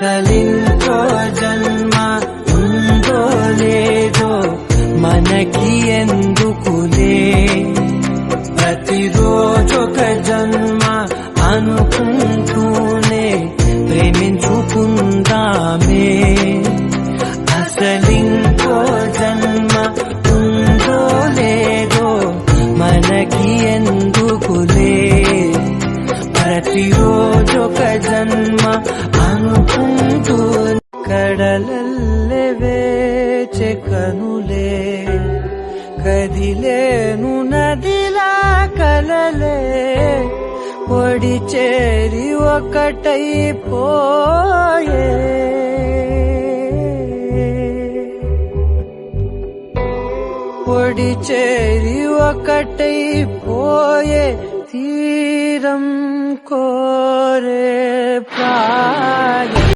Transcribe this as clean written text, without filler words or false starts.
అసలింకో జన్మ ఉందో లేదో మనకి ఎందుకులే, ప్రతిరోజొక జన్మ అనుకుంటూనే ప్రేమించుకుందామే. అసలింకో జన్మ ఉందో లేదో మనకి ఎందుకులే, ప్రతిరోజొక జన్మ అనుకుంటూ కడలల్లె వేచె కనులే, కదిలేను నదిలా కలలే, పొడి చేరి ఒకటైపోయే. పొడి చేరి ఒకటైపోయే తీరం కోరే ప్రాయ.